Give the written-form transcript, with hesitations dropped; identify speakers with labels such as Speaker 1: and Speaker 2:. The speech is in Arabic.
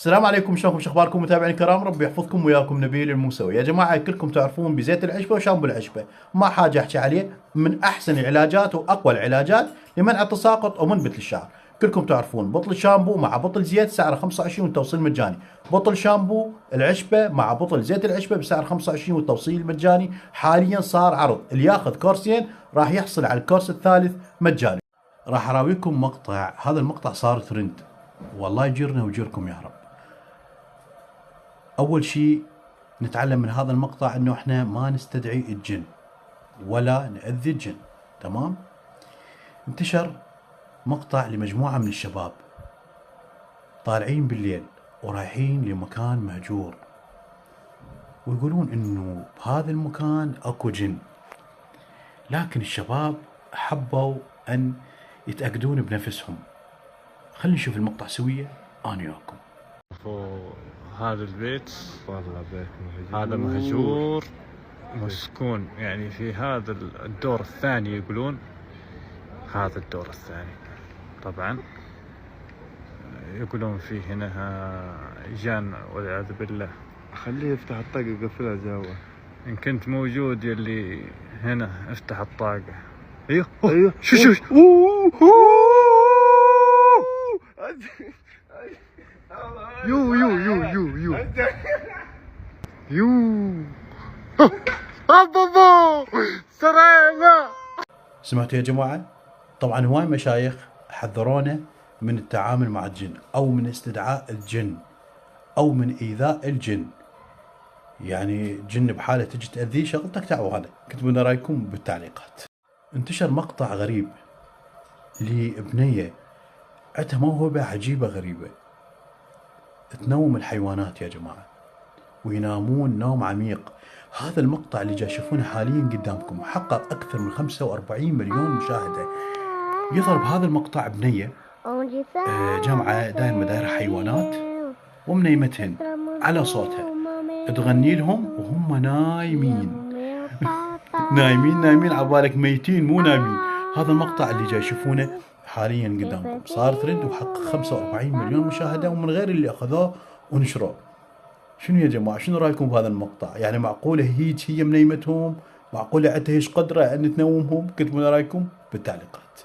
Speaker 1: السلام عليكم، شلونكم؟ شخباركم متابعين الكرام؟ ربي يحفظكم وياكم. نبيل الموسوي. يا جماعه كلكم تعرفون بزيت العشبه وشامبو العشبه، ما حاجه احكي عليه، من احسن العلاجات واقوى العلاجات لمنع التساقط ومنبت للشعر. كلكم تعرفون بطل شامبو مع بطل زيت سعره 25 والتوصيل مجاني، بطل شامبو العشبه مع بطل زيت العشبه بسعر 25 والتوصيل مجاني. حاليا صار عرض، اللي ياخذ كورسين راح يحصل على الكورس الثالث مجاني. راح اراويكم مقطع، هذا المقطع صار ترند، والله يجيرنا ويجيركم يا رب. أول شيء نتعلم من هذا المقطع أنه إحنا ما نستدعي الجن ولا نأذي الجن، تمام؟ انتشر مقطع لمجموعة من الشباب طالعين بالليل ورايحين لمكان مهجور، ويقولون إنه بهذا المكان أكو جن، لكن الشباب حبوا أن يتأكدون بنفسهم. خلينا نشوف المقطع سوية أنا وياكم.
Speaker 2: هذا البيت
Speaker 3: والله بيت مهجور.
Speaker 2: هذا مهجور مسكون، يعني في هذا الدور الثاني يقولون، هذا الدور الثاني طبعا يقولون فيه هنا جان والعياذ بالله.
Speaker 3: خليه يفتح الطاقة قفلها جوا.
Speaker 2: إن كنت موجود يلي هنا افتح الطاقة. ايوه
Speaker 3: ايوه
Speaker 2: شو يو يو يو يو يو يو بابا سرعنا.
Speaker 1: سمعتوا يا جماعة؟ طبعا هواي مشايخ حذرونا من التعامل مع الجن أو من استدعاء الجن أو من إيذاء الجن. يعني جن بحالة تجي تأذيه شغلتك تعالوا، هذا كتبوا لنا رأيكم بالتعليقات. انتشر مقطع غريب لبنية عندها موهبة عجيبة غريبة، تنوم الحيوانات يا جماعة وينامون نوم عميق. هذا المقطع اللي جاي تشوفونه حاليا قدامكم حقق أكثر من 45 مليون مشاهدة. يضرب هذا المقطع بنية جامعة داير مداير حيوانات ومنيمتهن على صوتها تغني لهم وهم نايمين نايمين عبالك ميتين مو نايمين. هذا المقطع اللي جاي تشوفونه حاليا قدامكم صار ترند وحقق 45 مليون مشاهدة، ومن غير اللي أخذوه ونشروه. شنو يا جماعة، شنو رأيكم بهذا المقطع؟ يعني معقولة هي منيمتهم؟ معقولة عندها ايش قدرة أن تنومهم؟ كتبوا لنا رأيكم بالتعليقات.